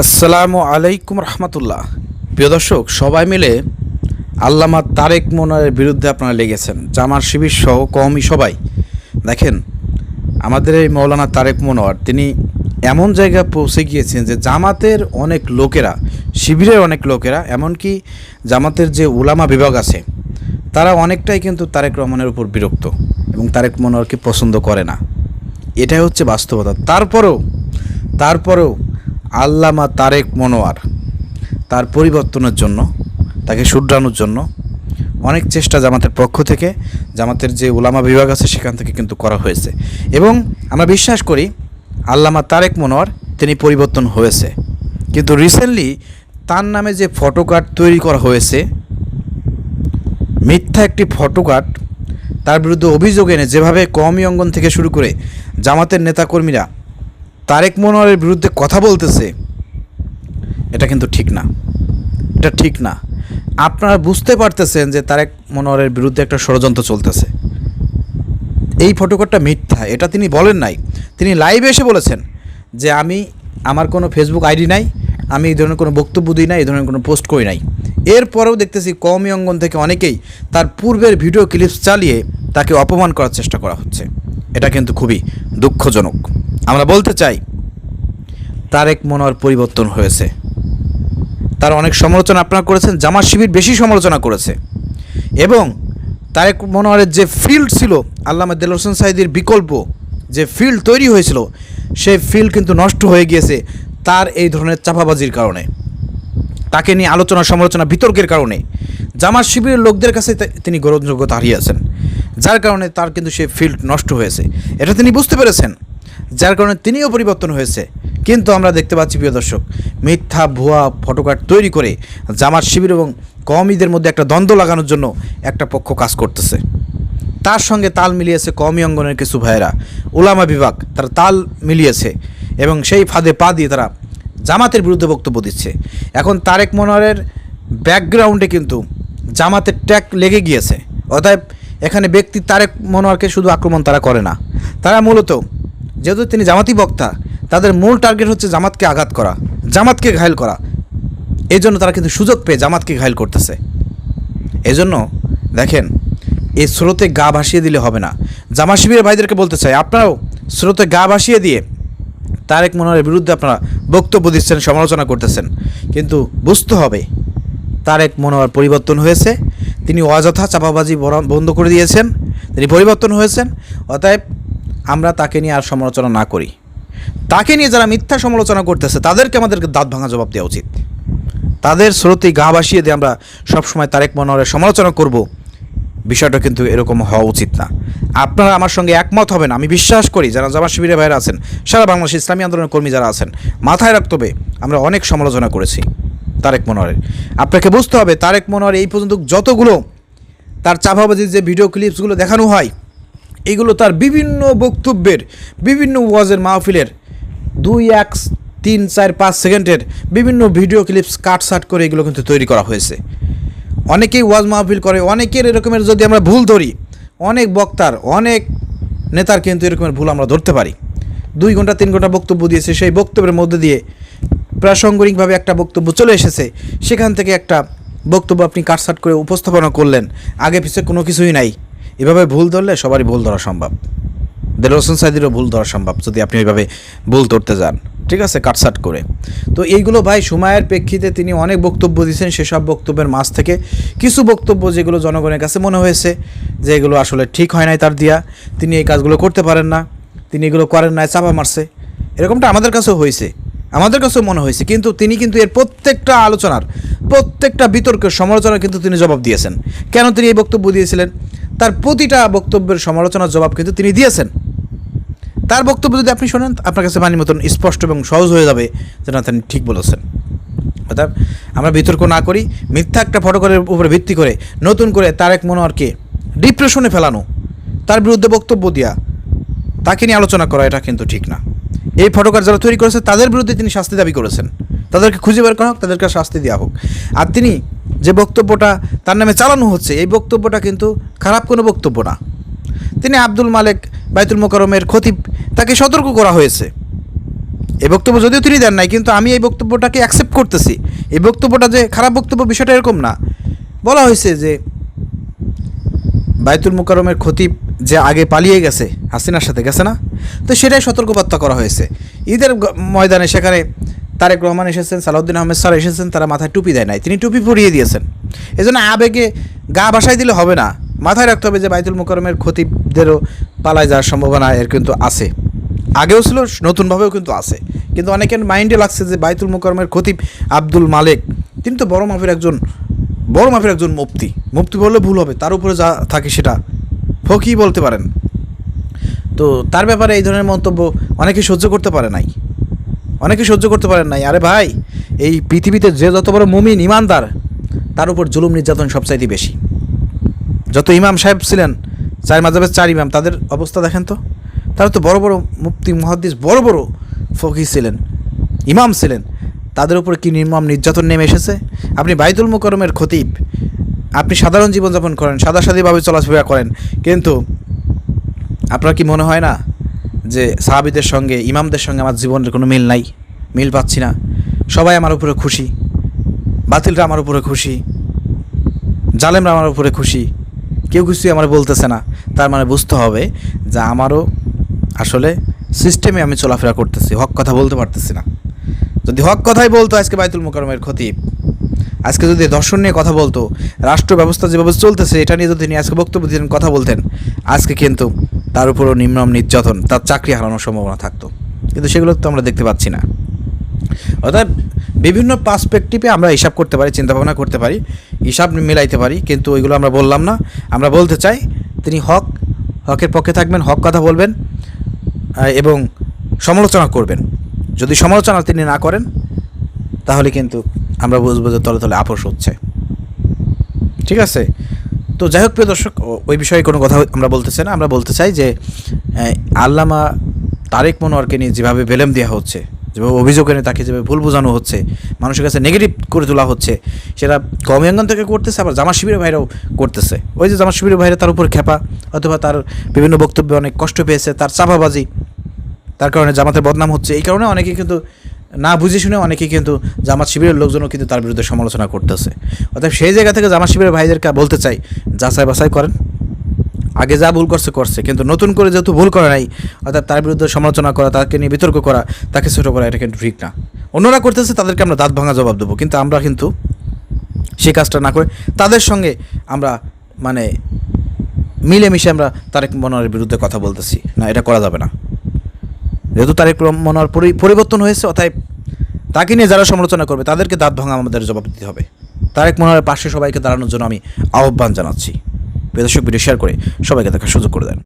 আসসালামু আলাইকুম রহমতুল্লাহ। প্রিয় দর্শক, সবাই মিলে আল্লামা তারেক মনোয়ারের বিরুদ্ধে আপনারা লেগেছেন, জামাত শিবির সহ কওমি সবাই। দেখেন, আমাদের এই মৌলানা তারেক মনোয়ার তিনি এমন জায়গায় পৌঁছে গিয়েছেন যে জামাতের অনেক লোকেরা, শিবিরের অনেক লোকেরা, এমনকি জামাতের যে উলামা বিভাগ আছে তারা অনেকটাই কিন্তু তারেক রহমানের উপর বিরক্ত এবং তারেক মনোয়ারকে পছন্দ করে না। এটাই হচ্ছে বাস্তবতা। তারপরেও আল্লামা তারেক মনোয়ার তার পরিবর্তনের জন্য, তাকে শুধরানোর জন্য অনেক চেষ্টা জামাতের পক্ষ থেকে, জামাতের যে উলামা বিভাগ আছে সেখান থেকে কিন্তু করা হয়েছে এবং আমরা বিশ্বাস করি আল্লামা তারেক মনোয়ার তিনি পরিবর্তন হয়েছে। কিন্তু রিসেন্টলি তার নামে যে ফটোকার্ড তৈরি করা হয়েছে, মিথ্যা একটি ফটোকার্ড, তার বিরুদ্ধে অভিযোগ এনে যেভাবে কওমি অঙ্গন থেকে শুরু করে জামাতের নেতাকর্মীরা তারেক মনোয়ারের বিরুদ্ধে কথা বলতেছে, এটা কিন্তু ঠিক না। এটা ঠিক না। আপনারা বুঝতে পারতেছেন যে তারেক মনোয়ারের বিরুদ্ধে একটা ষড়যন্ত্র চলতেছে। এই ফটোকপটা মিথ্যা, এটা তিনি বলেন নাই। তিনি লাইভে এসে বলেছেন যে আমার কোনো ফেসবুক আইডি নাই, আমি এই ধরনের কোনো বক্তব্য দিই নাই, এই ধরনের কোনো পোস্ট করি নাই। এরপরেও দেখতেছি কওমি অঙ্গন থেকে অনেকেই তার পূর্বের ভিডিও ক্লিপস চালিয়ে তাকে অপমান করার চেষ্টা করা হচ্ছে। এটা কিন্তু খুবই দুঃখজনক। আমরা বলতে চাই তারেক মনোয়ার পরিবর্তন হয়েছে। তার অনেক সমালোচনা আপনারা করেছেন, জামাত শিবির বেশি সমালোচনা করেছে এবং তারেক মনোয়ারের যে ফিল্ড ছিল, আল্লামা দেলোয়ার হোসেন সাঈদীর বিকল্প যে ফিল্ড তৈরি হয়েছিল, সেই ফিল্ড কিন্তু নষ্ট হয়ে গিয়েছে তার এই ধরনের চাপাবাজির কারণে, তাকে নিয়ে আলোচনা সমালোচনা বিতর্কের কারণে। জামাত শিবিরের লোকদের কাছে তিনি গ্রহণযোগ্যতা হারিয়েছেন, যার কারণে তার কিন্তু সেই ফিল্ড নষ্ট হয়েছে। এটা তিনি বুঝতে পেরেছেন, যার কারণে তিনিও পরিবর্তন হয়েছে। কিন্তু আমরা দেখতে পাচ্ছি প্রিয় দর্শক, মিথ্যা ভুয়া ফটোকার্ড তৈরি করে জামাত শিবির এবং কওমিদের মধ্যে একটা দ্বন্দ্ব লাগানোর জন্য একটা পক্ষ কাজ করতেছে। তার সঙ্গে তাল মিলিয়েছে কওমি অঙ্গনের কিছু ভাইয়েরা, উলামা বিভাগ, তারা তাল মিলিয়েছে এবং সেই ফাঁদে পা দিয়ে তারা জামাতের বিরুদ্ধে বক্তব্য দিচ্ছে। এখন তারেক মনোয়ারের ব্যাকগ্রাউন্ডে কিন্তু জামাতের ট্যাগ লেগে গিয়েছে। অতএব এখানে ব্যক্তি তারেক মনোয়ারকে শুধু আক্রমণ তারা করে না, তারা মূলত, যেহেতু তিনি জামাতি বক্তা, তাদের মূল টার্গেট হচ্ছে জামাতকে আঘাত করা, জামাতকে ঘায়েল করা। এই জন্য তারা কিন্তু সুযোগ পেয়ে জামাতকে ঘায়েল করতেছে। এজন্য দেখেন, এই স্রোতে গা ভাসিয়ে দিলে হবে না। জামাত শিবিরের ভাইদেরকে বলতে চাই, আপনারাও স্রোতে গা ভাসিয়ে দিয়ে তারেক মনোয়ারের বিরুদ্ধে আপনারা বক্তব্য দিচ্ছেন, সমালোচনা করতেছেন, কিন্তু বুঝতে হবে তারেক মনোয়ার পরিবর্তন হয়েছে। তিনি অযথা চাপাবাজি বন্ধ করে দিয়েছেন, তিনি পরিবর্তন হয়েছেন। অতএব আমরা তাকে নিয়ে আর সমালোচনা না করি। তাকে নিয়ে যারা মিথ্যা সমালোচনা করতেছে তাদেরকে আমাদেরকে দাঁত ভাঙা জবাব দেওয়া উচিত। তাদের স্রোতে গা ভাসিয়ে দিয়ে আমরা সবসময় তারেক মনোয়ারের সমালোচনা করব, বিষয়টা কিন্তু এরকম হওয়া উচিত না। আপনারা আমার সঙ্গে একমত হবেন, আমি বিশ্বাস করি। যারা জামাত শিবিরের বাইরে আছেন, সারা বাংলাদেশ ইসলামী আন্দোলনের কর্মী যারা আছেন, মাথায় রাখতে হবে আমরা অনেক সমালোচনা করেছি তারেক মনোয়ারের। আপনাকে বুঝতে হবে তারেক মনোয়ার এই পর্যন্ত যতগুলো তার চাপাবাজির যে ভিডিও ক্লিপসগুলো দেখানো হয়, এইগুলো তার বিভিন্ন বক্তব্যের, বিভিন্ন ওয়াজের মাহফিলের 2, 1, 3, 4, 5 সেকেন্ডের বিভিন্ন ভিডিও ক্লিপস কাটসাট করে এগুলো কিন্তু তৈরি করা হয়েছে। অনেকেই ওয়াজ মাহফিল করে, অনেকের এরকমের যদি আমরা ভুল ধরি, অনেক বক্তার, অনেক নেতার কিন্তু এরকমের ভুল আমরা ধরতে পারি। 2 ঘন্টা 3 ঘন্টা বক্তব্য দিয়েছে, সেই বক্তব্যের মধ্যে দিয়ে প্রাসঙ্গিকভাবে একটা বক্তব্য চলে এসেছে, সেখান থেকে একটা বক্তব্য আপনি কাটসাট করে উপস্থাপনা করলেন, আগে পিছিয়ে কোনো কিছুই নাই। এভাবে ভুল ধরলে সবারই ভুল ধরা সম্ভব, দেলোয়ার হোসেন সাঈদীরও ভুল ধরা সম্ভব যদি আপনি ওইভাবে ভুল ধরতে যান, ঠিক আছে, কাটসাট করে। তো এইগুলো ভাই সময়ের প্রেক্ষিতে তিনি অনেক বক্তব্য দিয়েছেন, সেসব বক্তব্যের মাঝ থেকে কিছু বক্তব্য যেগুলো জনগণের কাছে মনে হয়েছে যে এগুলো আসলে ঠিক হয় নাই তার দিয়া, তিনি এই কাজগুলো করতে পারেন না, তিনি এগুলো করেন না, চাপা মারছে, এরকমটা আমাদের কাছেও হয়েছে, আমাদের কাছেও মনে হয়েছে। কিন্তু তিনি কিন্তু এর প্রত্যেকটা আলোচনার, প্রত্যেকটা বিতর্কের সমালোচনার কিন্তু তিনি জবাব দিয়েছেন। কেন তিনি এই বক্তব্য দিয়েছিলেন, তার প্রতিটা বক্তব্যের সমালোচনার জবাব কিন্তু তিনি দিয়েছেন। তার বক্তব্য যদি আপনি শোনেন, আপনার কাছে পানির মতন স্পষ্ট এবং সহজ হয়ে যাবে যে না, তিনি ঠিক বলেছেন। অর্থাৎ আমরা বিতর্ক না করি, মিথ্যা একটা ফটোকপের উপরে ভিত্তি করে নতুন করে তারেক মনোয়ারকে ডিপ্রেশনে ফেলানো, তার বিরুদ্ধে বক্তব্য দেওয়া, তাকে নিয়ে আলোচনা করা, এটা কিন্তু ঠিক না। এই ফটোকপি যারা তৈরি করেছে তাদের বিরুদ্ধে তিনি শাস্তি দাবি করেছেন, তাদেরকে খুঁজে বের করা হোক, তাদেরকে শাস্তি দেওয়া হোক। আর তিনি যে বক্তব্যটা তার নামে চালানো হচ্ছে, এই বক্তব্যটা কিন্তু খারাপ কোনো বক্তব্য না। তিনি আব্দুল মালেক বাইতুল মোকাররমের খতিব, তাকে সতর্ক করা হয়েছে এই বক্তব্য যদিও তিনি দেন নাই, কিন্তু আমি এই বক্তব্যটাকে অ্যাকসেপ্ট করতেছি। এই বক্তব্যটা যে খারাপ বক্তব্য বিষয়টা এরকম না। বলা হয়েছে যে বাইতুল মুকাররমের খতিব যে আগে পালিয়ে গেছে, হাসিনার সাথে গেছে না, তো সেটাই সতর্কবার্তা করা হয়েছে। ঈদের ময়দানে সেখানে তারেক রহমান এসেছেন, সালাউদ্দিন আহমেদ স্যার এসেছেন, তারা মাথায় টুপি দেয় নাই, তিনি টুপি পরিয়ে দিয়েছেন। এই জন্য আবেগে গা ভাসায় দিলে হবে না, মাথায় রাখতে হবে যে বাইতুল মুকাররমের খতিবদেরও পালায় যাওয়ার সম্ভাবনা এর কিন্তু আছে, আগেও ছিল, নতুনভাবেও কিন্তু আছে। কিন্তু অনেকের মাইন্ডে লাগছে যে বাইতুল মুকাররমের খতিব আব্দুল মালেক, তিনি তো বড় মাপের একজন মুফতি বললে ভুল হবে, তার উপরে যা থাকে সেটা ফকি বলতে পারেন। তো তার ব্যাপারে এই ধরনের মন্তব্য অনেকে সহ্য করতে পারে নাই। আরে ভাই, এই পৃথিবীতে যে যত বড় মুমিন ইমানদার, তার উপর জুলুম নির্যাতন সবচাইতে বেশি। যত ইমাম সাহেব ছিলেন, 4 মাযহাবের 4 ইমাম, তাদের অবস্থা দেখেন তো। তারা তো বড় বড় মুফতি, মুহাদ্দিস, বড় বড় ফকি ছিলেন, ইমাম ছিলেন, তাদের উপর কি নির্মম নির্যাতন নেমে এসেছে। আপনি বাইতুল মুকাররমের খতিব, আপনি সাধারণ জীবনযাপন করেন, সাদাসাদিভাবে চলাফেরা করেন, কিন্তু আপনার কি মনে হয় না যে সাহাবীদের সঙ্গে, ইমামদের সঙ্গে আমার জীবনের কোনো মিল পাচ্ছি না? সবাই আমার উপরে খুশি, বাতিলরা আমার উপরে খুশি, জালেমরা আমার উপরে খুশি, কেউ কিছুই আমার বলতেছে না। তার মানে বুঝতে হবে যে আমারও আসলে সিস্টেমে আমি চলাফেরা করতেছি, হক কথা বলতে পারতেছি না। যদি হক কথাই বলতো আজকে বাইতুল মুকাররমের খতিব, আজকে যদি দর্শন নিয়ে কথা বলতো, রাষ্ট্র ব্যবস্থা যেভাবে চলতেছে এটা নিয়ে যদি তিনি আজকে বক্তব্য দিতেন, কথা বলতেন, আজকে কিন্তু তার উপরও নির্মম নির্যাতন, তার চাকরি হারানোর সম্ভাবনা থাকতো। কিন্তু সেগুলো তো আমরা দেখতে পাচ্ছি না। অর্থাৎ বিভিন্ন পার্সপেক্টিভে আমরা হিসাব করতে পারি, চিন্তাভাবনা করতে পারি, হিসাব মিলাইতে পারি, কিন্তু ওইগুলো আমরা বললাম না। আমরা বলতে চাই তিনি হকের পক্ষে থাকবেন, হক কথা বলবেন এবং সমালোচনা করবেন। যদি সমালোচনা তিনি না করেন, তাহলে কিন্তু আমরা বুঝবো যে তলে তলে আপোষ হচ্ছে। ঠিক আছে? তো যাই হোক প্রিয় দর্শক, ওই বিষয়ে কোনো কথা আমরা বলতে চাই না। আমরা বলতে চাই যে আল্লামা তারেক মনোয়ারকে নিয়ে যেভাবে বেলেম দেওয়া হচ্ছে, যেভাবে অভিযোগ এনে তাকে যেভাবে ভুল বোঝানো হচ্ছে, মানুষের কাছে নেগেটিভ করে তোলা হচ্ছে, সেটা কওমি অঙ্গন থেকে করতেছে, আবার জামাত শিবিরের ভাইরাও করতেছে। ওই যে জামাত শিবিরের ভাইরা তার উপর খেপা, অথবা তার বিভিন্ন বক্তব্যে অনেক কষ্ট পেয়েছে, তার চাপাবাজি, তার কারণে জামাতের বদনাম হচ্ছে। এই কারণে অনেকে কিন্তু না বুঝে শুনে অনেকেই কিন্তু জামাত শিবিরের লোকজনও কিন্তু তার বিরুদ্ধে সমালোচনা করতেছে। অর্থাৎ সেই জায়গা থেকে জামাত শিবিরের ভাইদেরকে বলতে চাই, যাচাই বাছাই করেন, আগে যা ভুল করছে, কিন্তু নতুন করে যেহেতু ভুল করে নাই, অর্থাৎ তার বিরুদ্ধে সমালোচনা করা, তাকে নিয়ে বিতর্ক করা, তাকে ছোটো করা, এটা কিন্তু ঠিক না। অন্যরা করতেছে, তাদেরকে আমরা দাঁত ভাঙা জবাব দেবো, কিন্তু আমরা কিন্তু সেই কাজটা না করে তাদের সঙ্গে আমরা মানে মিলেমিশে আমরা তারেক মনোয়ারের বিরুদ্ধে কথা বলতেছি না, এটা করা যাবে না। যেহেতু তারেক মনোয়ার পরিবর্তন হয়েছে, অতএব তাকে নিয়ে যারা সমালোচনা করবে তাদেরকে দাঁত ভাঙা আমাদের জবাব দিতে হবে। তারেক মনোয়ারের পাশে সবাইকে দাঁড়ানোর জন্য আমি আহ্বান জানাচ্ছি। দর্শক, ভিডিও শেয়ার করে সবাইকে দেখার সুযোগ করে দেন।